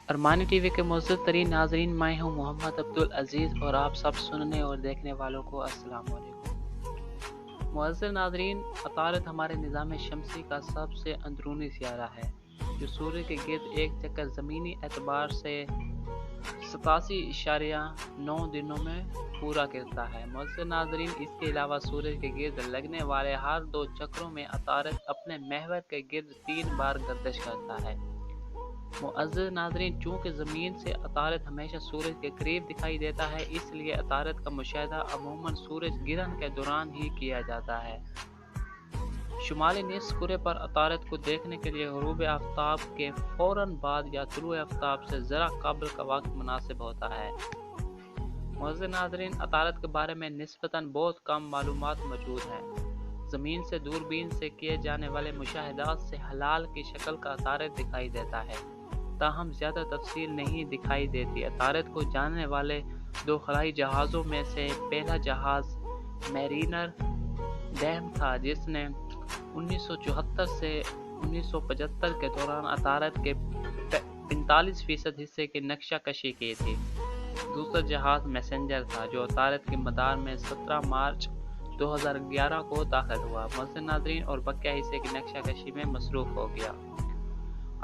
Armani TV के मुअज़्ज़ज़ तरीन नाज़रीन, मैं हूँ मोहम्मद अब्दुल अज़ीज़ और आप सब सुनने और देखने वालों को अस्सलाम वालेकुम। मुअज़्ज़ज़ नाज़रीन, अतारद हमारे निज़ाम शमसी का सबसे अंदरूनी सियारा है जो सूर्य के गिर्द एक चक्कर ज़मीनी एतबार से 87.9 दिनों में पूरा करता है। मुअज़्ज़ज़ नाज़रीन, इसके अलावा सूरज के गिर्द लगने वाले हर 2 चक्रों में अतारद अपने महवर के गिर्द 3 बार गर्दिश करता है। मुअज़्ज़ज़ नाज़रीन, चूँकि ज़मीन से अतारद हमेशा सूरज के करीब दिखाई देता है, इसलिए अतारद का मुशाहिदा अमूमन सूरज गिरहन के दौरान ही किया जाता है। शुमाली निस्फ़ कुरे पर अतारद को देखने के लिए ग़ुरूब आफ़ताब के फ़ौरन बाद या तुलूए आफ़ताब से ज़रा क़ब्ल का वक्त मुनासिब होता है। मुअज़्ज़ज़ नाज़रीन, अतारद के बारे में निस्बतन बहुत कम मालूमात मौजूद हैं। ज़मीन से दूरबीन से किए जाने वाले मुशाहिदात से हलाल की शक्ल का अतारद दिखाई देता है, ताहम ज़्यादा तफसील नहीं दिखाई देती। अतारद को जानने वाले 2 खलाई जहाज़ों में से पहला जहाज़ मैरीनर डैम था, जिसने 1974 से 1975 के दौरान अतारद के 45% हिस्से की नक्शा कशी की थी। दूसरा जहाज़ मैसेंजर था, जो अतारद के मदार में 17 मार्च 2011 को दाखिल हुआ। मुअज़्ज़ज़ नाज़रीन, और बकिया हिस्से की नक्शा कशी में मसरूफ़ हो गया।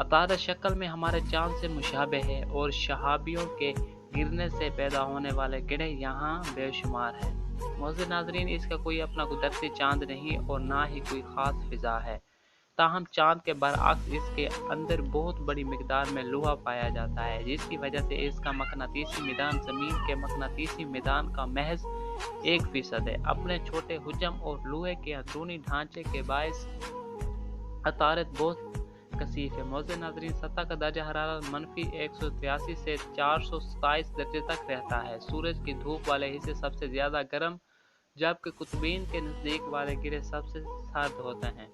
अतारद शक्ल में हमारे चाँद से मुशाबह है और शहाबियों के गिरने से पैदा होने वाले गिरह यहाँ बेशुमार हैं। मुअज़्ज़ज़ नाज़रीन, इसका कोई अपना कुदरती चाँद नहीं और ना ही कोई ख़ास फ़िज़ा है, ताहम चाँद के बरअक्स इसके अंदर बहुत बड़ी मिक़दार में लोहा पाया जाता है, जिसकी वजह से इसका मक़नातीसी मैदान ज़मीन के मक़नातीसी मैदान का महज़ 1% है। अपने छोटे हुजम और लोहे के अंदरूनी ढांचे के बायस अतारद बहुत कसीफ है। मुअज़्ज़ज़ नाज़रीन, सतह का दर्जा हरारत -183 से 427 दर्जे तक रहता है। सूरज की धूप वाले हिस्से सबसे ज़्यादा गर्म, जबकि कुतुबीन के नज़दीक वाले गिरह सबसे सर्द होते हैं।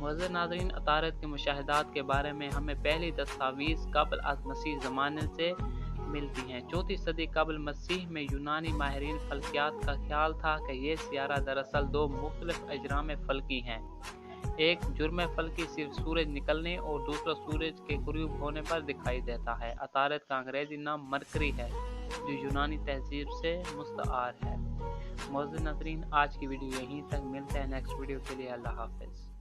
मुअज़्ज़ज़ नाज़रीन, अतारद के मुशाहिदात के बारे में हमें पहली दस्तावीज़ क़ब्ल अज़ मसीह ज़माने से मिलती हैं। 4वीं सदी क़ब्ल मसीह में यूनानी माहिरीन फ़ल्कियात का ख़्याल था कि ये सियारा दरअसल 2 मुख्तलिफ़ अजराम फ़ल्की हैं। एक जुर्म फ़ल्की सिर्फ सूरज निकलने और दूसरा सूरज के क़रीब होने पर दिखाई देता है। अतारद का अंग्रेज़ी नाम मरकरी है, जो यूनानी तहज़ीब से मुस्तआर है। मुअज़्ज़ज़ नाज़रीन, आज की वीडियो यहीं तक। मिलते हैं नेक्स्ट वीडियो के लिए। अल्लाह हाफ़िज़।